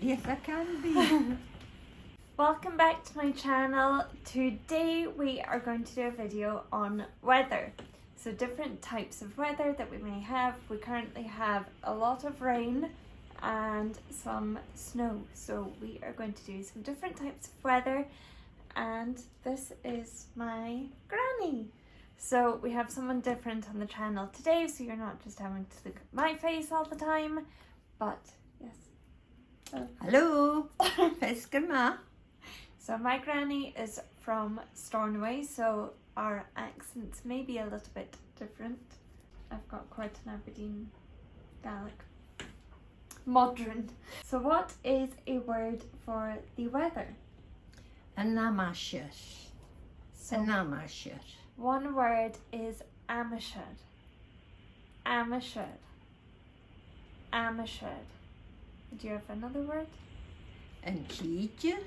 Yes, I can be. Welcome back to my channel. Today we are going to do a video on weather. So different types of weather that we may have. We currently have a lot of rain and some snow. So we are going to do some different types of weather. And this is my granny. So we have someone different on the channel today, so you're not just having to look at my face all the time, but yes. So, Hello, it's Granaidh. so my granny is from Stornoway, so our accents may be a little bit different. I've got quite an Aberdeen Gaelic. Modern. So what is a word for the weather? Anamashir. So Anamashir. one word is amateur. Amateur. Amateur. Do you have another word? Anjija.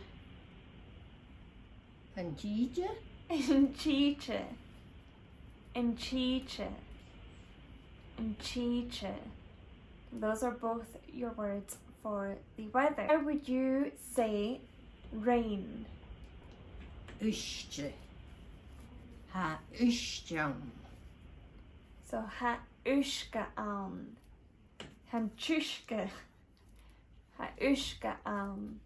Anjija. Inchiche. Inchiche. Inchiche. Those are both your words for the weather. How would you say rain? Ushje. Ha ushjam. So ha ushka an. Han tjushke. Ha ushka an.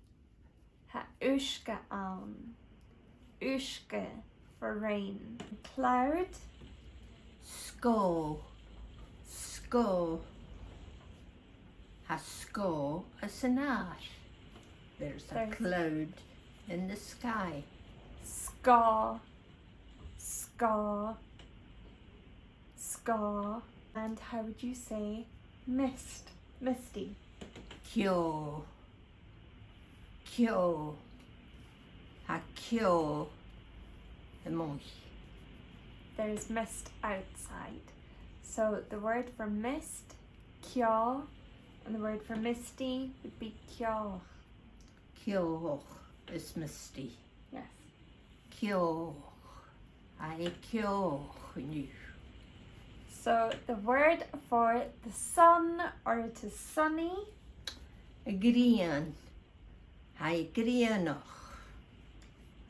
Ha ushka an. Ushke for rain. Cloud. Sko. Sko. Ha sko a sanar. There's a There's- cloud in the sky. Ska. Ska. Ska. And how would you say mist? Misty. Kyo. Kyo. Ha kyo. Emoji. There's mist outside. So the word for mist, kya, and the word for misty would be kya. Kyo is misty. Yes. Kyo. I kyo nu. So the word for the sun, or it is sunny, Green. I greenach.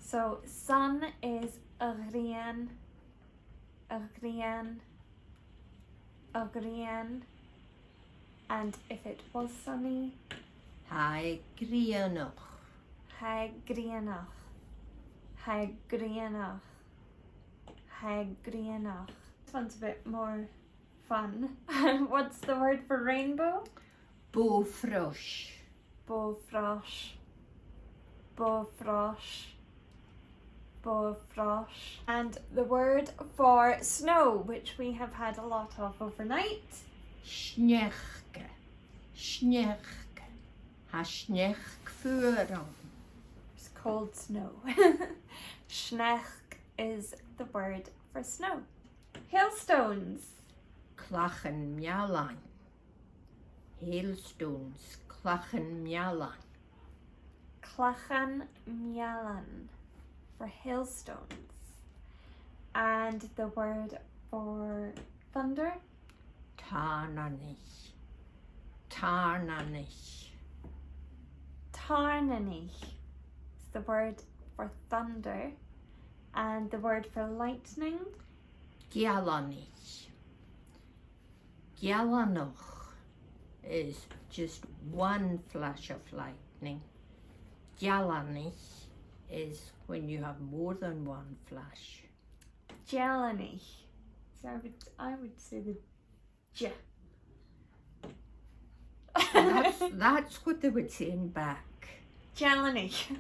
so sun is agrian, agrian, agrian, and if it was sunny, I greenach. hagrianach, hagrianach, hagrianach. This one's a bit more fun. What's the word for rainbow? Bofrosh. Bofrosh, bofrosh, bofrosh. And the word for snow, which we have had a lot of overnight. Snechke. Snechke. Ha snech furan. It's cold snow. Schnech is the word for snow. Hailstones. Klachen mjalan. Hailstones. Klachen mjalan. Clachan mialan for hailstones. And the word for thunder. Tarnanich. Tarnanich. Tarnanich is the word for thunder. And the word for lightning. Gyalanich. Gyalanoch is just one flash of lightning. Gyalanich is when you have more than one flash. Jelanich. So I would say the J. That's what they would say in back. Jelanich.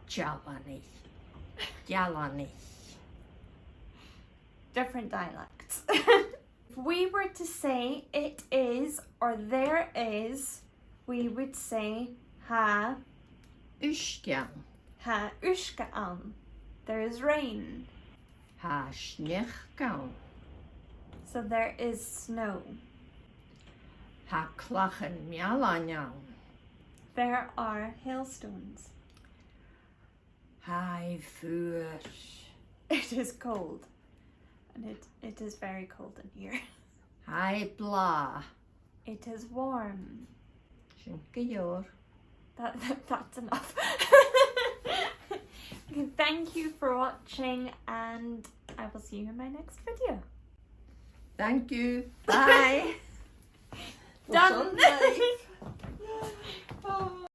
Gyalanich. Gyalanich. Different dialects. If we were to say it is or there is, we would say ha Ushkjan. ushka an. There is rain. Ha snechkan. So there is snow. Ha klachen mjalanjan. There are hailstones. Hai vuur. It is cold. And it is very cold in here. Hai bla. It is warm. Shinkeyor. That's enough. Okay, thank you for watching, and I will see you in my next video. Thank you. Bye. Done.